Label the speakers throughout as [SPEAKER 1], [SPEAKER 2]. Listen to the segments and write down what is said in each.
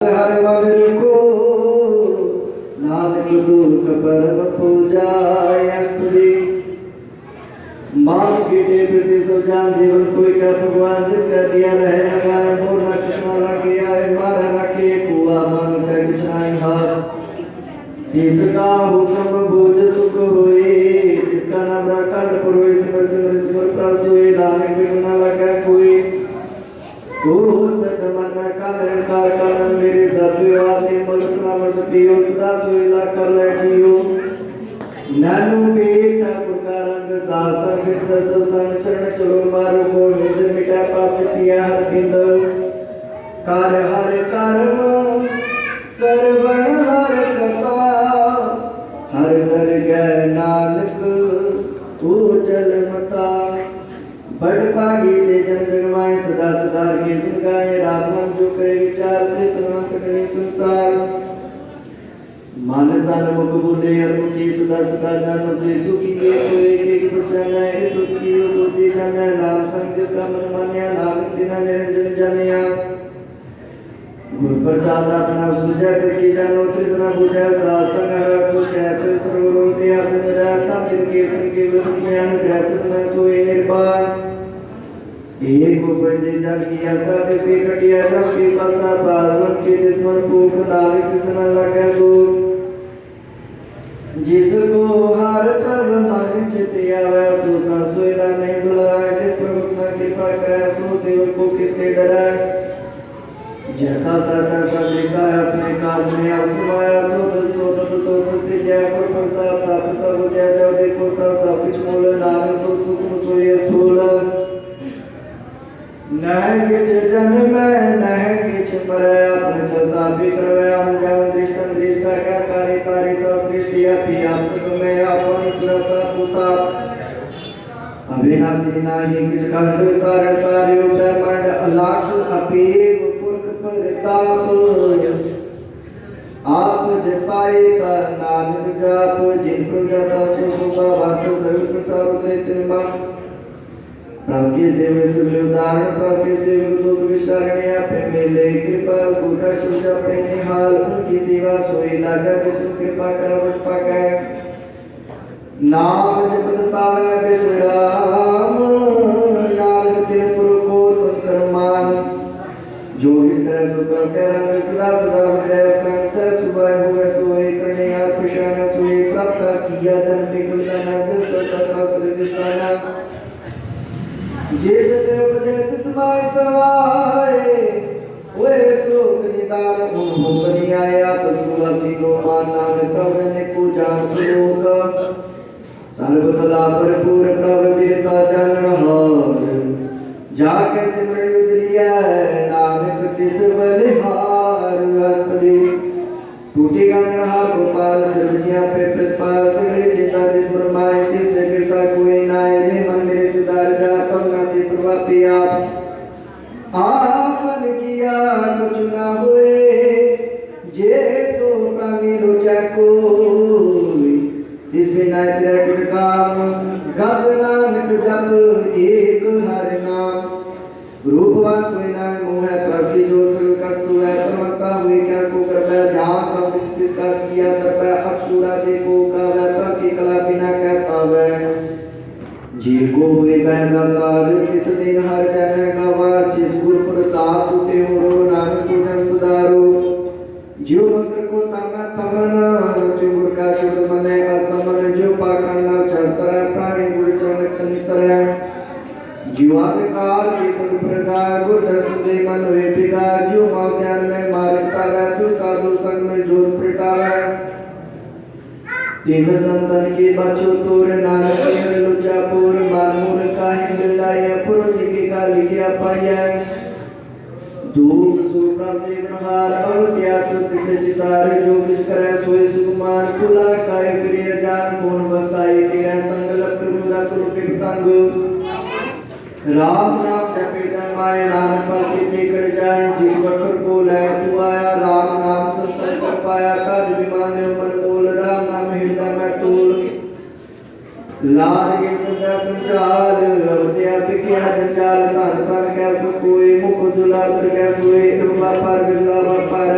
[SPEAKER 1] हर मन को नानक दुख परम पूजायस्तुति मान पीटे प्रति सो जान जीवन कोई का भगवान जिसका दिया रहे हमारे बोलना किसना लगे आए मारा रखे कुआ मन का किछाई हाथ जिसका हुक्म बोझ सुख होए जिसका नाम रखा पुरोए सिमर सिमर सिमर प्रास होए नानक बिन न लगा कोई कारण मेरे सत्वादे मन सलामत पियो सदा सोइला कर ले जियो नानु के ठाकुर का रंग सासन के सस संचरण चलो मारो को निज मिटा पाप किया हर बिंद कार्य हर कर्म सर्वण हर कथा हर दरगह नानक उजल मता बड़ पागी ते जन जगमाए सदा सदा के गुण गाए रात मन जो करे विचार से तुरंत करे संसार मन तन मुख बोले हर मुखी सदा सदा जानो ते सुखी के तो एक वचन है दुख की सोती जाने नाम संग जिसका मन मान्या नाम तिना निरंजन जानिया गुरु प्रसाद अपना सुझा तिसकी जानो तृष्णा बुझा सासंग हर को कहते सर्वरोते अर्थ निराता तिनके के ज्ञान ग्रसित न सोए निर्वाण एक उपजे जल की आशा तिसकी कटिया जब की पासा पावन के जिस्मन भूख नाविक तिसना लगे गो जिसको हर प्रभ मन चित आवे सो संसोइला नहीं बुलाए जिस प्रभु की कृपा करे सो सेवक को किसके डराए जैसा सदा सब लिखा है अपने काल में असमाया सो से जय पर प्रसाद तात सब जय जो देखो ता सब कुछ मूल नाम सो सुख सोए स्थूल नह किछ जन्म नह किछ मरै अपन चलता विक्रवै हम जम दृष्टा क्या कार्य तारी सब सृष्टि अपि आप में अपन पुरता पुता अविनाशी नाही किछ खंड कारण कार्य ब्रह्मांड अलाख अपि पुरख परताप आप जपाए का नानक जाप जिन प्रजाता सो शोभा भक्त सर्व संसार उतरे तिनमा प्रभु के सेवे सगले उदाहरण प्रभु के सेवे दुख विचारणे आपे मिले कृपा गुटा सुजा पे निहाल उनकी सेवा सोई लाजा जिसु कृपा करवट पाके नाम जपत पावे विश्राम नानक तिन पुर को तत्कर्मान जो इस तरह सुकर के रंग सदा सदा से संसार सुबह हुए सोए करने आप प्रशान सोए प्राप्त किया जन्म निकलना नंद सत्ता सृष्टिस्ताना जिस देव जगत समाय समाए वे श्लोक निदान उन भूखनी आया पशुपति को मानन कवने को जान श्लोक सर्वकला भरपूर प्रभ वीरता जन हार जाके सिमर उदरिया नानक तिस बलिहार अष्टदि टूटी गणहा गोपाल सर्वजिया पे प्रतिपाल सगले जिता जिस ब्रह्माय तिस जगता कोई नाय रे मन मेरे सिदार जा पन्ना से प्रभापी आपन किया कुछ ना हुए जे सो प्राणी लोचा कोई तिस बिना तेरा कुछ काम गत नानक जप एक हर नाम रूपवान कोई ना मोह प्रभु जो संकट सुवै परमता हुए क्या को करता जहाँ सब जिसका किया करता अक्षुरा जे को का वैसा की कला बिना कहता वै जी को वे बहदातार किस दिन हर जन गवार जिस गुरु प्रसाद उठे हो नाम सुजन सुधारो जो मंत्र को तंगा तमना त्रिगुर का शुद्ध मने असमन जो पाखंड चरतरा प्राणी गुरु चरण तनिसरा जीवात काल के पद प्रकार गुरु दर्शन दे मन वे विकार जो मां ज्ञान में मारता है तो साधु संग में जोत प्रटावे तीन संतन के बच्चों तोर नानक के लोचा पूर मानूर का हिंदलाया पुर निके का लिखिया पाया दूर सुप्रा देवहार और त्याग तिसे जितार जो कुछ करे सोए सुकुमार कुला काय फिर जान कौन बस्ताए तेरा संगलप प्रभुदा स्वरूप तंग राम नाम जपे माय नाम पासे देकर जाए जिस वक्त को ले तू आया राम नाम संतन कर पाया काज विमान मन बोल राम नाम हृदय में तोल लाल के सदा संचार अवध्या पिकिया जंजाल तन तन कैसे कोई मुख दुलार कैसे कोई कृपा पर बिरला पर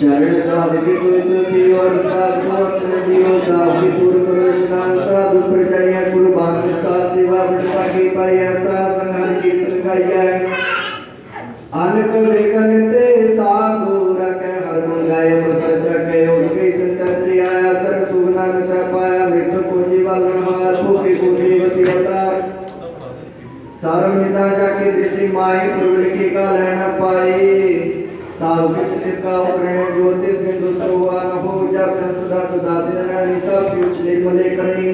[SPEAKER 1] चरण साधु कोई की और साधु अपने जीव साधु दूर करो स्नान साधु प्रजाया कुर्बान सा सेवा बटवा की पाई ऐसा संहर कीर्तन गाया अनक बेगनते साधु रखे हर मंगाए मत जगे उनके संतरि आया सर सुगना न पाया मृत्यु को जीवन हार भूखी को देवती अवतार सर्वनिदा जाके दृष्टि माई प्रवृत्ति का लेना पाए सावकित जिसका उपकरण ज्योतिष बिंदु सर्वा न हो जब जन सदा सदा दिन रानी सब कुछ निर्मले करनी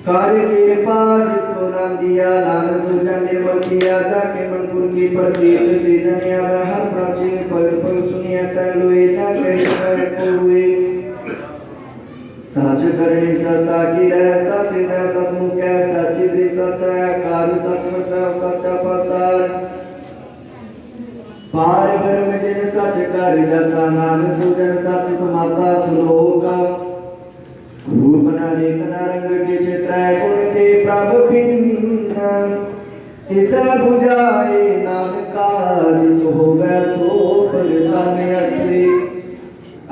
[SPEAKER 1] कार्य कृपा जिसको नाम दिया नानक सुजन निर्मल किया जाके मनपुर की प्रतीत तेजनिया में हर प्राचीन पल पल सुनिया तलुए जाके को हुए सच करनी सता की रह सत्य न सतमुख सचित सच कार्य सच मतलब सच्चा पसार पार ब्रह्म जिन सच कर जता नानक सुजन सच समाता सुलोका रूप नारेक नारंग के चित्र गुण दे प्रभु भिन्न तिस बुझाए नानका जिसो होगा सो फल सामने असली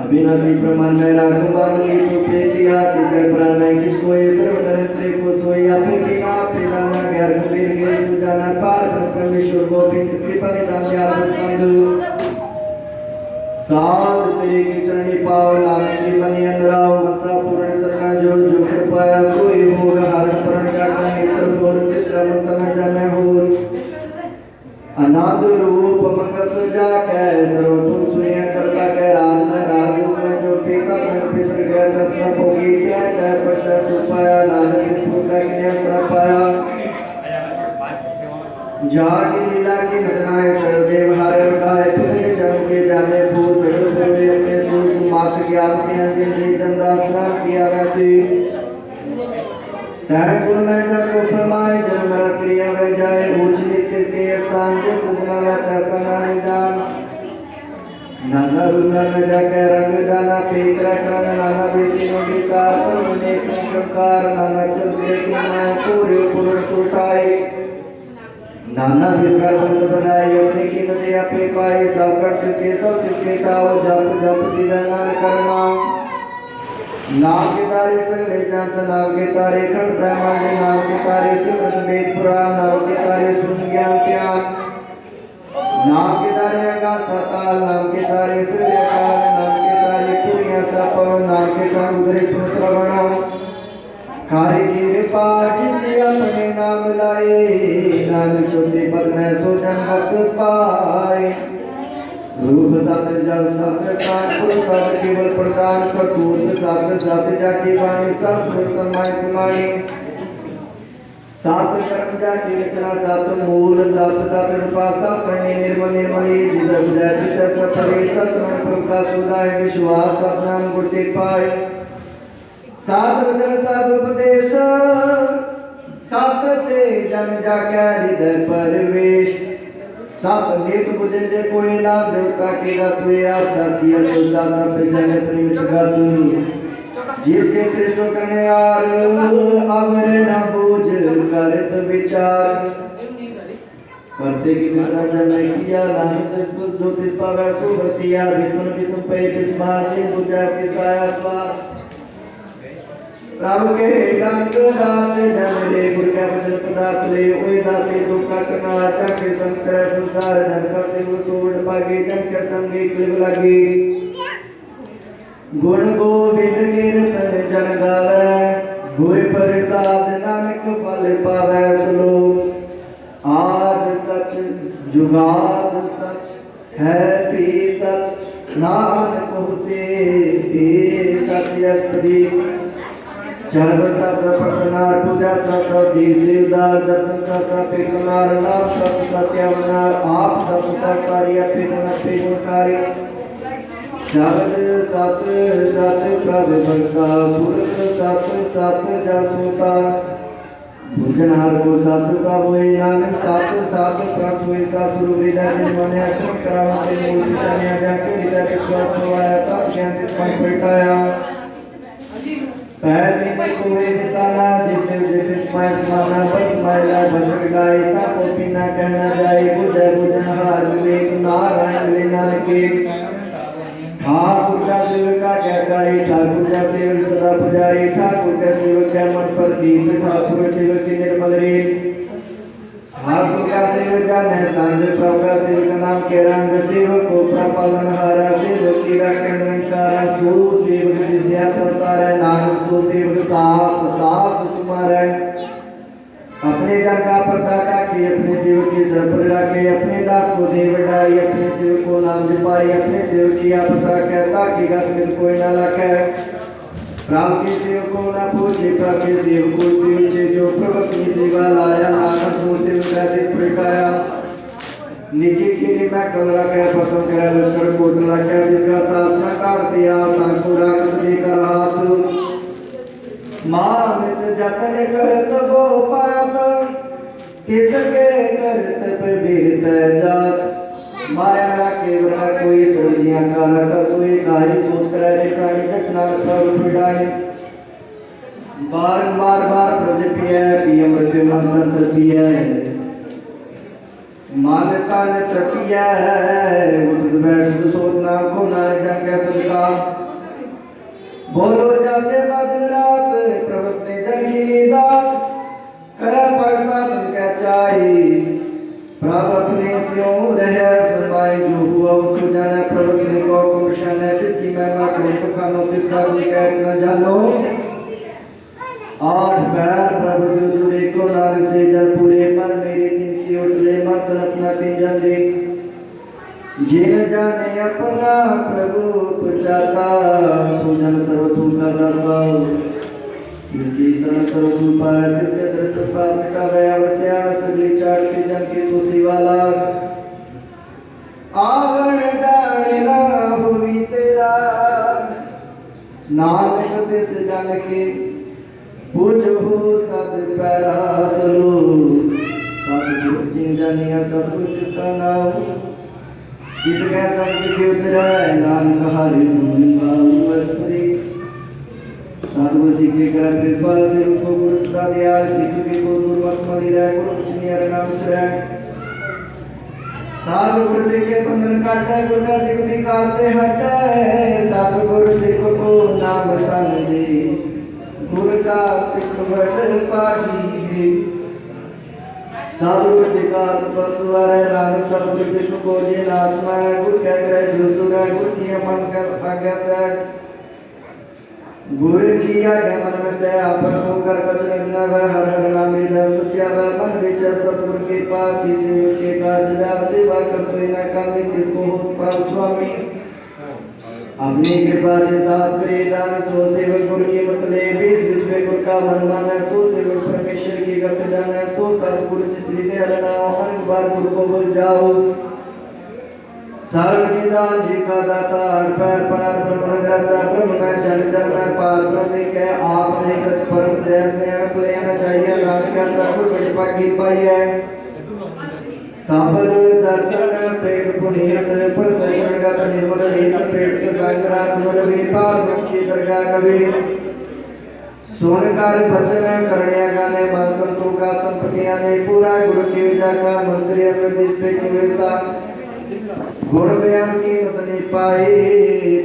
[SPEAKER 1] अविनाशी प्रमाण में राघवान की तो प्रीतिया तिसे प्राण किसको सर्व नरेंद्र को सोई अपने की ना पिलाना गैर कबीर के सुजाना पार परमेश्वर गोविंद कृपा निधान ज्ञान संधु साध तेरे की चरणी पाव नाथ की मनि अंदराव मनसा पूर्ण शरण जो जो कृपाया सोई होगा हर प्रण जाकर नेत्र बोल कृष्ण मंत्र जाने हो अनाद रूप मंगल सजा के सर्वगुण सुनिया करता के राज में राजू में जो पीता में पिसर गया सपना भोगी क्या क्या पड़ता सुपाया नानक इस पुरखा की नियंत्रण पाया जागी लीला की घटनाएं सरदेव हारे उठाए पिछले जन्म के जाने भूल सगल बोले अपने सूस मात्र ज्ञान के अंजलि चंदा स्नान किया वैसे कुल में जब को फरमाए जन्म क्रिया में जाए ऊंच नीच के स्थान के सजना रहता समान जान नाना रुना न जाके रंग जाना पेकरा करना नाना बेटी नो विकार पर मुने संकार नाना चंद्र की मां पूरे पूर्ण सुटाई नाना विकार बंद बनाए अपने की नदी अपने पाए सब कर किसके काओ जप जप दीवाना करना नाम के तारे सगले जानत नाम के तारे खंड ब्रह्मांड नाम के तारे सिमरन वेद पुराण नाम के तारे सुन ज्ञान ज्ञान नाम के तारे आकाश पाताल नाम के तारे सूर्य काल नाम के तारे पुरिया सपन नाम के समुद्र श्रवण खारे की कृपा जिसे अपने नाम लाए नाम छोटे पद में सो जन भक्त पाए रूप सत्य जल सत्य स्थान पुरुष सत्य केवल प्रदान कपूर सत्य सत्य जाके वाणी सत्य समय समानी सात कर्म जाके रचना सात मूल सात सात रूपा सात करने निर्मल निर्मली जिस बुझा जिस सफले सत्य प्रकाश सुधाय विश्वास सपनाम गुरते पाए सात वचन सात उपदेश सात ते जन जाके हृदय परवेश सात नेत्र बुझे जे कोई नाम देवता के गातुए आप साथिया सो साता प्रजन प्रेमित गातुए जिसके श्रेष्ठ करने आर अवर न बोझ करत विचार करते की बिना जन किया नानक ज्योतिष पावे सुभतिया विष्णु विष्णु पे विस्मार्ति बुझा के साया स्वार प्रभु के गंग दात जन रे गुरु के वचन पदार्थ ले ओए दाते दुख कटना चाके संतर संसार जन का सिव सोड़ पागे जन के संगे क्लिब लगे गुण गोविंद कीर्तन जन गावे गुर प्रसाद नानक फल पावे श्लोक आद सच जुगाद सच है भी सच नानक हुसे सत्य चरण सा प्रसन्नार पूजा सा दीसे उदार दर्शन सा पे कुमार नाम सब सत्यावनार आप सब साकारिया पे गुणकारी शब्द सत सत प्रभु भक्ता पुरुष सत सत जासुता भुजनहार को सत सब हुए नानक सत सत प्रभु हुए सासुर हृदय जिन्होंने अक्षर करावते मूल पिताने जाके हृदय विश्वास हुआ था ज्ञान स्मरण पलटाया पहले में कोई निशाना जिसने जिस पाए समाना बस मायला भसक गाय ता को पीना कहना जाए बुझे बुझन हार विवेक नारायण लेना के का सेवक जाने संग प्रभु का सेवक नाम के रंग सेवक को प्रपालन हारा सेवक की रंकारा सो सेवक विद्या प्रतार नानक सो सेवक सास सास सुमार अपने जन का पर्दा काटे अपने सेवक के सर पर रखे अपने दास को दे बढ़ाई अपने सेवक को नाम जपाई अपने सेवक की आपदा कहता कि गत में कोई न लखे प्रभु के सेवक को न पूछे प्रभु के सेवक को पूछे जो प्रभु की सेवा लाया नानक को सेवक का दिस प्रकाया निकी के लिए मैं कल रखे पसंद करा लश्कर को रखे जिसका शासना काट दिया ताको राखत देकर हाथ मानस जतन करत गो पात किसके करत पे बीरत जात माया के बना कोई सब्जियां काला कसोई काई सोच कर रे प्राणी जटना प्रभु पिटाई बार बार बार प्रभु पिया मृत्यु मंत्र पिया मान कान चटिया उठ बैठ सोचना को ना जंग सदका बोलो जाते दिन रात प्रभु ने जगी दात करे पड़ता तुम क्या चाहिए प्रभु अपने स्यों रहे समाई जो हुआ उसको जाने प्रभु ने को कुशन है जिसकी महिमा तुम सुखानो तिसका तुम कह न जानो आठ पैर प्रभु से जुड़े को नार से जल पूरे पर मेरे दिन की उठले मत अपना तीन जन देख जिन जाने अपना प्रभु पुचाता सुजन सर्वतु का दाता इसकी शरण सर्वतु पाए जिसके दर्शन प्राप्त का गया वस्या सगली चाट के जन के तू सिवाला आवण जाने ना हुई तेरा नानक तिस जन के पूज हो सद पैरा सलो सब कुछ जिन जानिया सब कुछ इसका नाम इसका संस्कृति उतराय नानक हरि मुनिवाउपरि साधु सीखे कर कृपाल से रूपो गुरु सदा दयाल सिख के को गुरुवत मलि रह गुरु चिनियर नाम चुराय साधु गुरु सीखे बंधन काटे गुरु का सिख भी काटते हटे साधु गुरु सिख को नाम तन दे गुरु का सिख बड़ पाही साधु सिखात परसुवार नानक सतगुरु सिख को जे नाथमा गुरु कह करे जो सुरा गुरु की मन कर आज्ञा से गुरु की आज्ञा मन में से आपन को कर कचन न व हर हर नाम लेदा सत्या व मन विचार सतगुरु के पास इसे के काज ला सेवा कर कोई न कमी किसको हो पास स्वामी अपनी कृपा से साथ करे दान सो सेवक गुरु की मतले बीस विश्व गुरु का वंदना है सो सेवक परमेश्वर की गत दान है सो सतगुरु जिस रीते हरना अनेक बार गुरु को भूल जाओ सर्व निदान जी का दाता पैर पैर ब्रह्म दाता ब्रह्म में चल जल में पार ब्रह्म के आपने कछ परम से स्नेह लेना चाहिए नाश का सब बड़ी पाकी पाई है साबल दर्शन पेट पुनीत प्रसन्न का निर्मल नेत्र पेट के संग्राम सुर विपार मुक्ति दरगाह कवि सुनकर वचन करण्या गाने मन संतों का संपत्तियां ने पूरा गुरु की विजय का मंत्री अनुदेश पे कुवेसा गुण बयान की मतनी पाई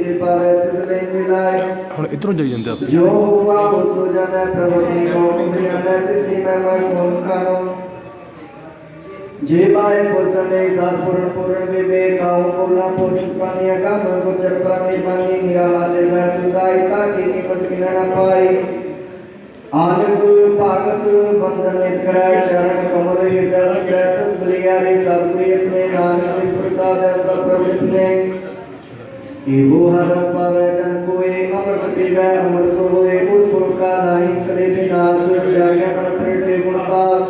[SPEAKER 1] ते पावे तिसले मिलाए
[SPEAKER 2] ਹੁਣ ਇਧਰੋਂ ਜਾਈ ਜਾਂਦੇ ਆ
[SPEAKER 1] जो हुआ वो सो जाना प्रभु की को मिलना तिसकी महिमा को खानो जे बाय पोतने सात पूर्ण पूर्ण विवेक आऊं पूर्ण पोषण पानी का मन को चरता निर्माणी निराले में सुदायता की कीमत की न पाई आनंद पागत बंधन कराय चरण कमल हृदय सस बलियारे सतगुरु अपने नानक के प्रसाद ऐसा प्रभु ने एवो हरस पावे जन कोई अमर पीवे अमर सो होए उस गुरु का नहीं कले विनाश जागे मन प्रेते गुणदास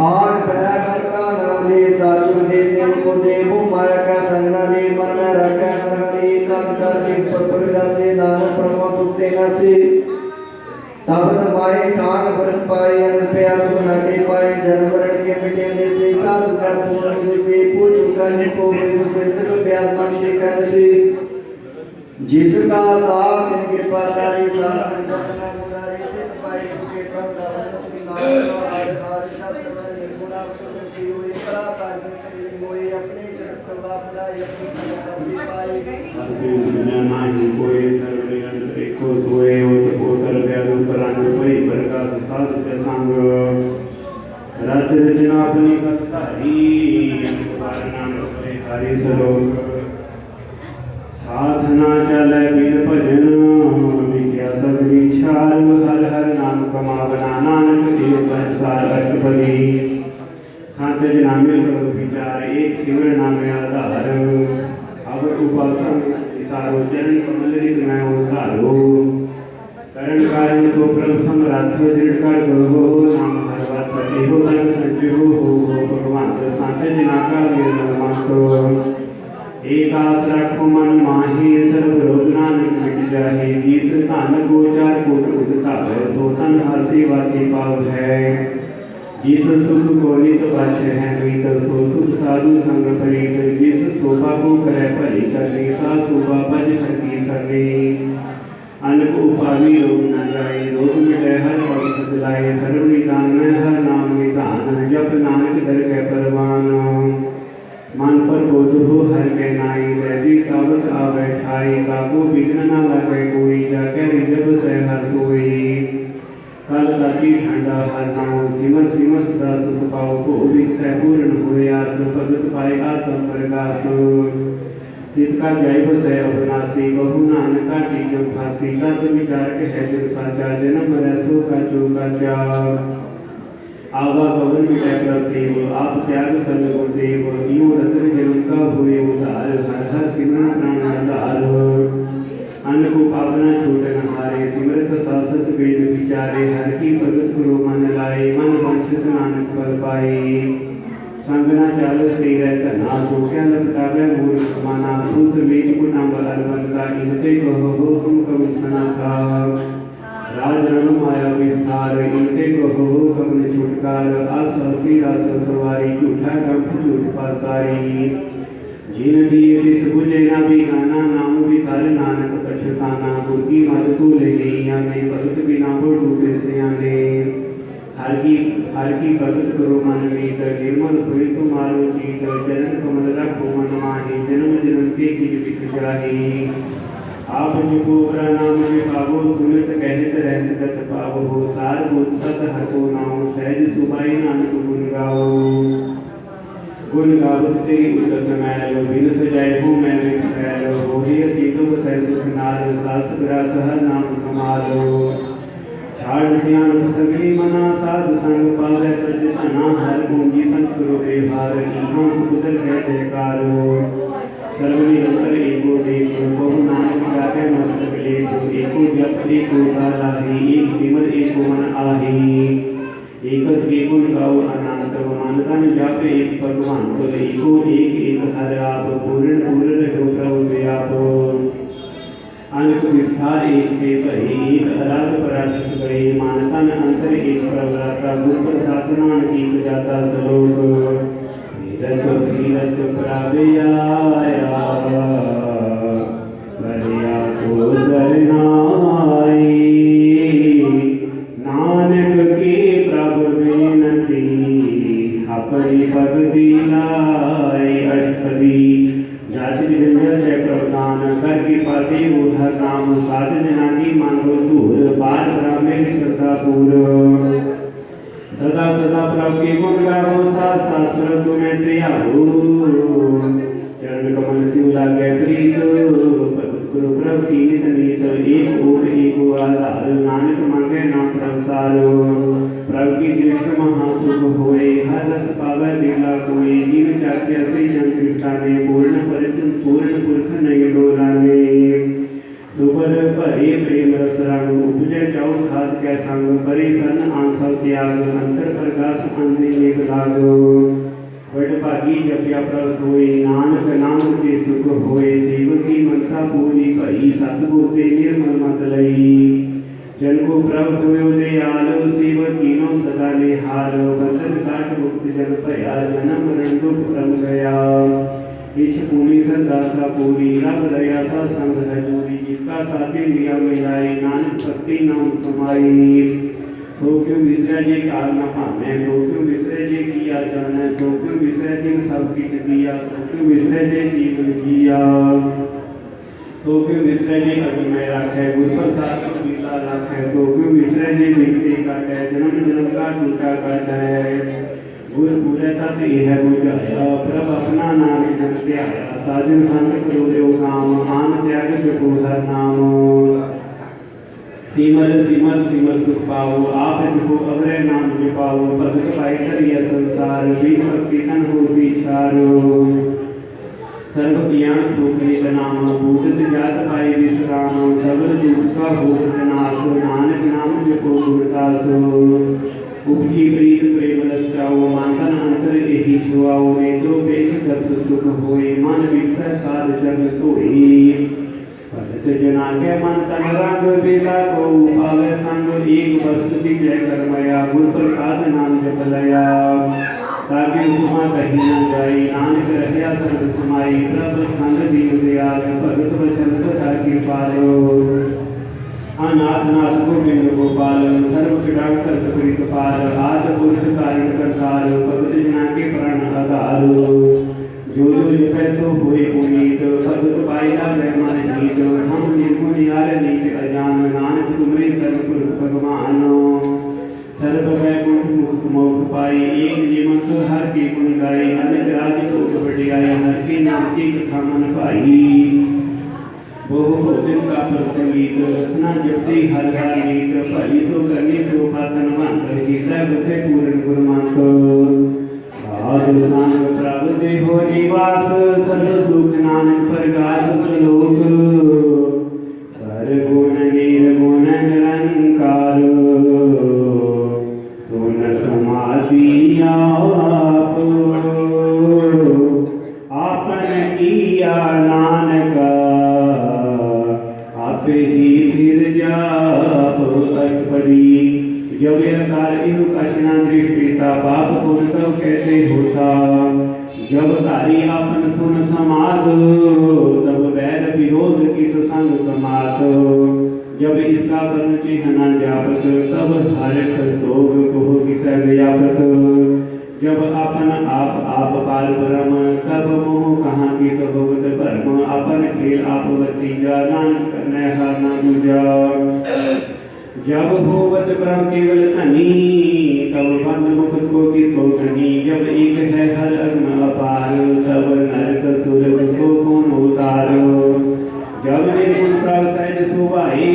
[SPEAKER 1] और बैर का नाम ले साचु दे से को देवो माया का संग न ले मन में रखे हर हरि कम कर के पर का से नाम प्रभु तुते न से तब माए कान भर पाए अन प्यार न के पाए जन्म मरण के मिटे दे से साधु का पूर्ण से पूज करने को से सब प्यार मन के कर से जिसका साथ इनके पास आई शासन जपना मुरारी तित पाए के प्रभु का उसकी नाम
[SPEAKER 2] रच रचना अपनी करतारी हरि सलोक साधना चले बिन भजन विद्या सगरी छाल हर हर नाम कमावना नानक देव संसार अष्टपदी संत जना मिल करो विचार एक सिमर नाम आधार अब उपासन सारो चरण कमल रिस मैं उधारो करण कारण सो प्रथम रात दृढ़ कर करो नाम हर बात पति हो तन संजय हो भगवान संत जना का निर्मल मंत्र एक आस रखो मन माहे सर्व रोग नानक मिट जाहे जिस धन गोचार कोट उदतावे सो तन हर सेवा के पाव है जिस सुख को नित बच है मीत सो सुख साधु संग प्रीत जिस शोभा को करे भली करनी सा शोभा भज करती सरनी अनक उपावी रोग न जाए रोग मिटे हर भक्त दिलाए सर्व निदान में हर नाम निदान जप नानक दर के परवान मन पर बोध हो हर के नाई दैवी कावत आ बैठाई काबू विघ्न न लगे कोई जाके रिजब से हर सोई कल ताकि ठंडा हर नाम सिमर सिमर सदा सुख पाओ को विक पूर्ण हुए आस भगत पाए आत्म प्रकाश जिसका जय बसै अविनाशी बहु नानका टीक फांसी का तो विचार के है दिल साचा जन्म रसो का चौका चार आवा भवन में टैकर सेव आप त्याग सर्व गुरुदेव जीव रतन जन्म का हुए उधार हर हर सिमरन प्राण आधार अन्न को पावना छूट न हारे सिमरत सासत वेद विचारे हर की भगत गुरु मन लाए मन वंचित नानक पल पाए संगना चालस तेरा धना तो क्या लपटावे मूर्ख समाना सूत्र वेद को नाम अलवन का इनते कहो हो तुम कवि सना था राज रण माया विस्तार इनते कहो हो कवन छुटकार आस हस्ती रास सवारी झूठा कंठ झूठ पासारी जिन दिए तिस बुझे ना बिगाना नाम विसार नानक पछताना गुरकी मत को ले लिया में भगत बिना को डूबे से आने हर की भगत करो मन मीत निर्मल हुई तुम्हारो जीत चरण कमल रखो मन माही जन्म जन्म के कीज बिख जाही आप जिको प्रणाम में पावो सुमित कहत रहत गत पावो हो सार बोध सत हसो नाम सहज सुभाई नानक गुण गाओ गुण गावत तेरी उदस मैल बिन सजाए हो मैं विखैल हो हे तीतो बसै सुख नाल सास ग्रास हर नाम समालो छाड़ सियान सगली मना साध संग पावे सज धना हर पूंजी संत गुरु व्यवहार इहाँ सुखदल है जयकारो सर्व निरंतर एको देव बहु नानक जाते मस्तक लेख एको जप एको सालाही एक सिमर एको मन आही एकस एको गाओ अनंत मन तन जप एक भगवान तो एको एक एक हर आप पूर्ण पूर्ण रहो प्रभु व्याप अनक विस्तार एक के भई एक अलग पराशत गए मानता न अंतर एक प्रवराता गुरु प्रसाद नानक एक जाता सलोक धीरज धीरज प्राव्याया भरिया को सरनाई नानक की प्रभु बेनती अपनी भक्ति लाई अष्टपदी जाति निरंजन जय प्रभुदान कर की पाते उधर नाम साध जना की मांगो दूर बार ब्राह्मण श्रद्धा पूर सदा सदा प्रभु के गुण गाओ साथ साथ प्रभु में त्यागो चरण कमल शिव लागे प्रीत भगत गुरु प्रभु की नित नीत एक ओक एक आधार नानक मांगे नाम प्रसार प्रभु की दृष्ट महासुख होए हर रस पावे दिला कोई जीव चाक्य से जन कृष्णाने पूर्ण परिचन पूर्ण पुरख नहीं डोलाने सुपर भरे प्रेम रस रंग उपजे जाओ साध के संग परि सन आंसा त्याग अंतर प्रकाश अंधे मेघ लागो वड भागी जपया प्रभ होए नानक नाम के सुख होए सेवकी मनसा पूरी भई सतगुर ते निर्मल मत लई जन को प्रभ हुए दयाल सेवक कीनो सदा निहार बंधन काट मुक्त जन भया जन्म मरण दुख क्रम गया इछ पूरी सरदासा पूरी रब दया सा संग हजूरी जिसका साथी लिया मिलाई नानक भक्ति नाम समाई सो क्यों विसरे जे काल न पामे सो क्यों विसरे जे किया जाने सो क्यों विसरे जे सब किछ दिया सो क्यों विसरे जे जीवन जिया सो क्यों विसरे जे अग में राखे गुर प्रसाद मिला का लख है तो क्यों विसरे जी विसरे कट है जन्म जन्म का टूटा कट है गुर पूरे तत् यह बुझाया प्रभ अपना नाम जन त्याया साजन संत करो देव काम आन त्याग जपो हर नाम सिमर सिमर सिमर सुख पाओ आप जपो अवरे नाम जपाओ भगत पाई करिय संसार बीज भक्ति तन हो विचारो सर्व ज्ञान सुख नित नाम भूत जात पाई विश्राम सबर दुख का हो नाश नानक नाम जपो गुरदास उपजी प्रीत प्रेम रचाओ मानतन अंतर यही सुआओ नेत्रो पेख दस सुख होए मन विसर साध जग तोई भगत जना के मन तन रंग बेला को आवे संग एक वस्तु जय करमया गुर प्रसाद नाम जप लया ताकि उपमा कही न जाई नानक रहया सर्व समाई प्रभ संग दीन दयाल भगत वचन सदा कृपालो अनाथ नाथ गोविंद गोपाल सर्व पीड़ा कर सकरी कपाल आज पुरुष कारण करतार भगत जना के प्राण आधार जो जपै सो होए पुनीत भगत पाइला वह मन जीत हम निर्गुण यार नीत अजान नानक तुमरे सर्व भगवान सर्व वैकुंठ मुक्त मोक्ष पाई एक जीवंत हर की गुण गाई अनेक राज को बढ़ियाई हर के नाम की कथा मन पाई बहु भोजन का प्रसंगीत रसना जपती हर हर गीत भली सो करनी सो पातन मंत्र गीता बसे पूर्ण गुरमंत्र साधु संग प्रभु देहो निवास सर्व सुख नानक प्रकाश श्लोक सर्वगुण निर्गुण निरंकार सुन समाधि आप आपन किया नानक आप ही फिर जाप अष्टपदी जब यह कार्य कशना दृष्टिता पाप पुण्य तब कैसे होता जब तारी आपन सुन समाद तब वैर विरोध किस संग कमात जब इसका कर्ण चिन्ह जापत तब हरख सोग को किस व्यापत जब अपन आप पार ब्रह्म तब मोह कहाँ की सभवत परम अपन खेल आप वतीजा नानक करने हर न गुजा जब होवत ब्रह्म केवल धनी तब बंद मुख को किसको धनी जब एक है हर अग्न अपार तब नरक सुरग को कौन उतारो जब निर्गुण प्रभ सहज सुभाई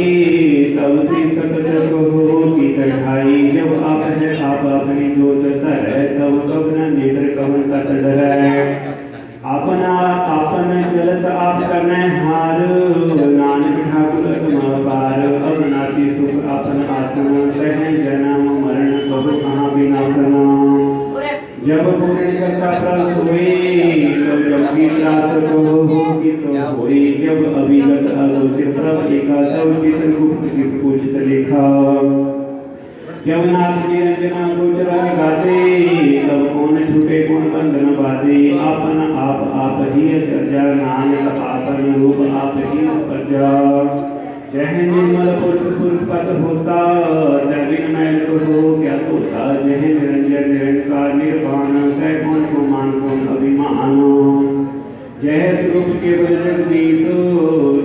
[SPEAKER 2] तब से सकत हो की चढ़ाई जब आप है आप अपनी जोत धरै तब कब न नेत्र कवन कत डरै अपना आपन चलत आप करने हार नानक ठाकुर तुम पार अविनाशी सुख आपन आसन कह जन्म मरण कबू कहाँ विनाशना जब पूरे करता प्रभ सोए तब जब की त्रास को की सो होई जब अविगत आलोचित प्रभ एका तब किस गुप्त किस पूछत लेखा जब नाथ निरंजना गोचरा गाते तब कौन छूटे कौन बंधन बाधे आपन आप ही चर्चा नानक आपन रूप आप ही प्रजा जह निर्मल पुरुष पद होता जबिन मैल को हो क्या होता जह निरंजन निरंकार निर्वाण कह कौन को मान कौन अभिमान जह स्वरूप केवल जगदीश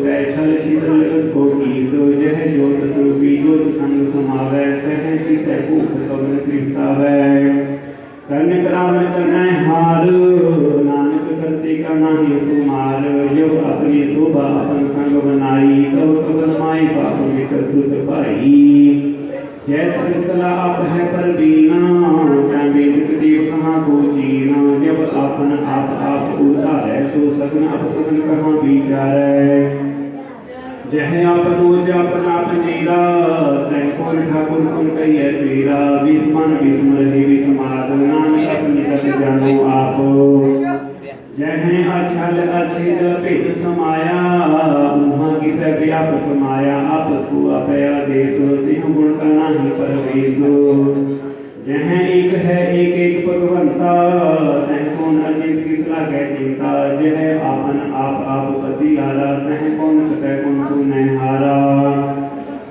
[SPEAKER 2] तय छल शीतल को कीसो जह ज्योत स्वरूपी ज्योत संग समावै तह किस भूख कवन कृष्णावै करने करावन करने हार नानक करते का नाही सुमार जब अपनी शोभा अपन संग बनाई तब कवन माई बाप मित्र सुत पाई जैसे कला आप है पर बीना वेद देव कहाँ को जीना जब अपन आप उतारे तो सगन अपसगन कहाँ विचारे जह अपन अपना नीला तय कौन ठाकुर कौन कहिए तेरा विस्मन विस्म रहे विस्माद नानक अपनी तक जानो आप जह अछल अछिद भेद समाया मुहा किस व्यापक माया आपस को अपया देश तिह गुण का नाही परवेश जह एक है एक भगवंता तह कौन अचित किस लागे चिंता जह आपन आप पति हारा तह कौन कतः कौन सुनै हारा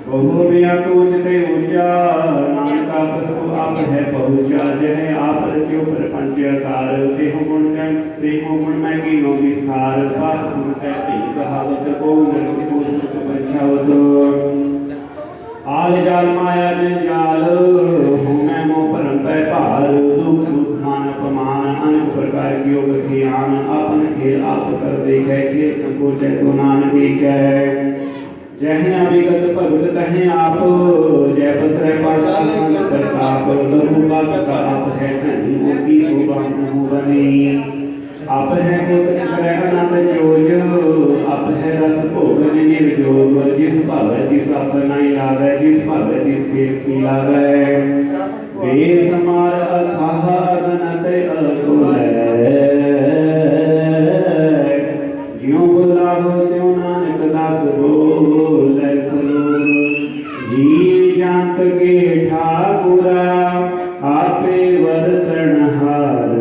[SPEAKER 2] बहु व्याकुल ते ऊंचा नानक आपस को आप है पहुँचा जह आप रचो प्रपंच कार तेहो गुण में कीनो विस्तार सात गुण कहती कहावत को नरक को सुख बचावत नानक प्रकार की गति आन आपन खेल आप कर देखे खेल संकोच तो नानक है जह अभिगत भगत कहें आप जय पसरे पास प्रताप लघु का आप है धनी की शोभा बनी आप है करे आनंद जोज आप है रस भोग निर्जोग जिस भाव जिस अपना लावे जिस भाव जिस की लावे बेसमार अथाह अगनत अकुल ज्यों बुलावो त्यों नानक दास बोले सलोग जी जात के ठाकुरा आपे वरचनहार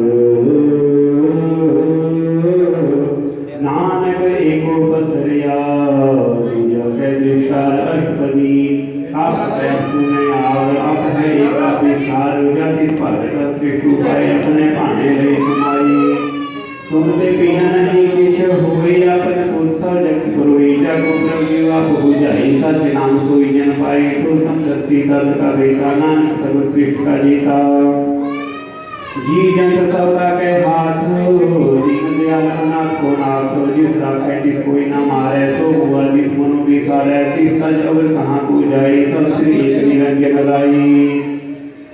[SPEAKER 2] नानक एको बसरिया जग विशाल अष्टपदी आप है सुने आव आप है एका विशाल जाति भगत श्रेष्ठ उपाय अपने भाने ले सुनाई सुनते बिना नहीं किछ होई अपन सोचा जग करोई जग प्रभु आप बुझाई सच नाम सोई जन पाई सो समदर्शी दर्द का बेटा नानक सर्वश्रेष्ठ का जीता जी जंत सबका के हाथ दीन दयाल अनाथ को नाथ जिस राखे जिस कोई न मारे सो हुआ जिस मनु विसारे तिस तज अवर कहाँ को जाई सब श्री एक निरंजन लाई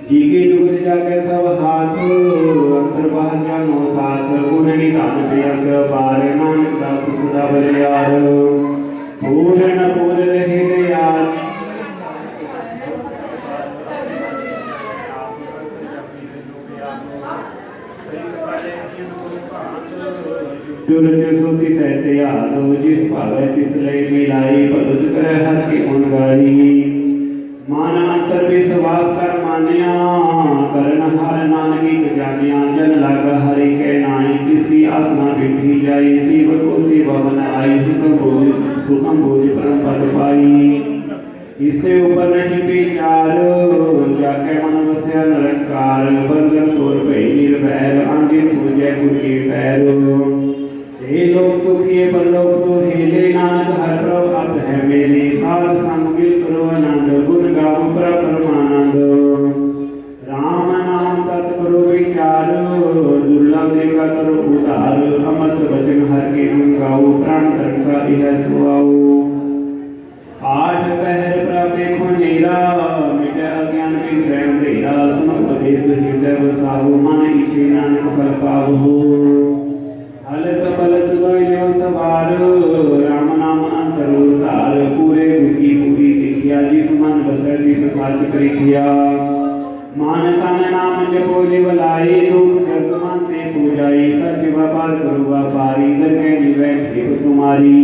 [SPEAKER 2] जी के जुगत जाके सब हाथ अंतर बाहर जानो साथ गुण निधान प्रियंग पार नानक दास सदा बलियार पूर्ण पूर्ण रहे दयाल सोती सहते आलो जिस भावे तिस लय मिलाई भगत करे हर की गुण गाई मान अंतर विश्वास कर मानिया करन हर नानकी जानिया जन लाग हरि के नाई किसी आसना बिठी जाई शिव को शिव बनाई हुकम बोझ परम पद पाई इससे ऊपर नहीं विचार जाके मन बसया निरंकार बंधन तोड़ भई निर्भैर आंधी पूजे गुरु के पैर हे लोग सुखिए परलोक सुहेले नानक हर प्रभ अब है मेरे साध संग मिल करो आनंद गुण गाओ परमानंद राम नाम तत् करो विचार दुर्लभ देगा करो उधार अमृत वचन हर के गुण गाओ प्राण धर्म का यह सुआओ आठ पहर प्राप्त को नीरा मिटे अज्ञान की स्वयं तेरा समपदेश हृदय वसाओ मन इच्छे नानक फल पावो अलत पलत गयो सवार राम नाम अंतर उतार पूरे दुखी पूरी दिखिया जिस मन बसे जिस साच करिया मान तन नाम जपो लिवलाई रूप जग मन से पूजाई सच व्यापार करो व्यापारी दरगे निवै ठेप तुम्हारी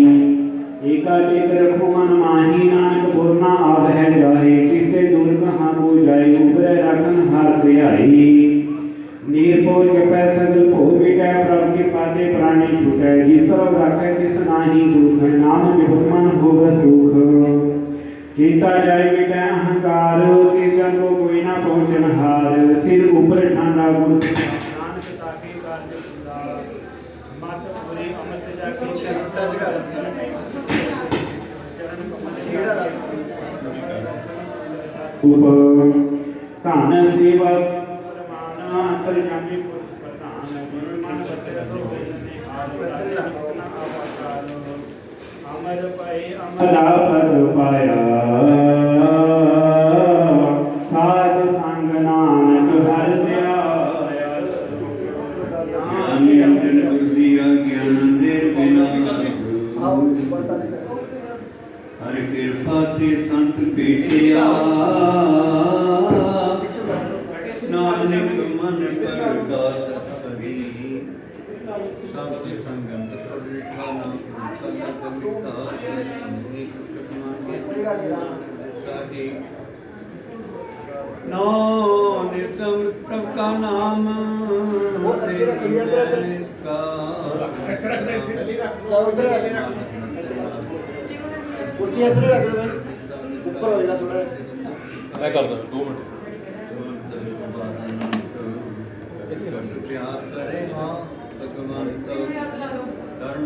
[SPEAKER 2] एका टेक रखो मन माही नानक पूर्णा आव है जाहे किसे दूर कहाँ को जाए उबरे रखन हार आई निर्भोज जपै सगल भोग मिटै प्रभु के पादे प्राणी छूटै जिस तरह रखै तिस नाहि दुख नाम जप मन होग सुख चिंता जाय मिटै अहंकार तिस जन को कोई ना पहुँचन हार सिर ऊपर ठांडा गुरु नानक ताके कार्य पूरा मत पूरी अमृत जाके टच कर चरण कमल धन सेवा अंतर जामी प्रधान मन बसे अमर पाए अमर पद पाया साध संग नानक हर ध्याया ज्ञान बुद्धिया ज्ञान निर्विना हर कृपा ते संत भेटिया नानक मन कर दास करी साधु संगम प्रविष्टा नाम सदा साधि नो नित्यम तब का नाम का कुर्सी इधर रख दो ऊपर हो जाना थोड़ा मैं कर दो 2 मिनट प्यार करे हाँ भगवान तो धर्म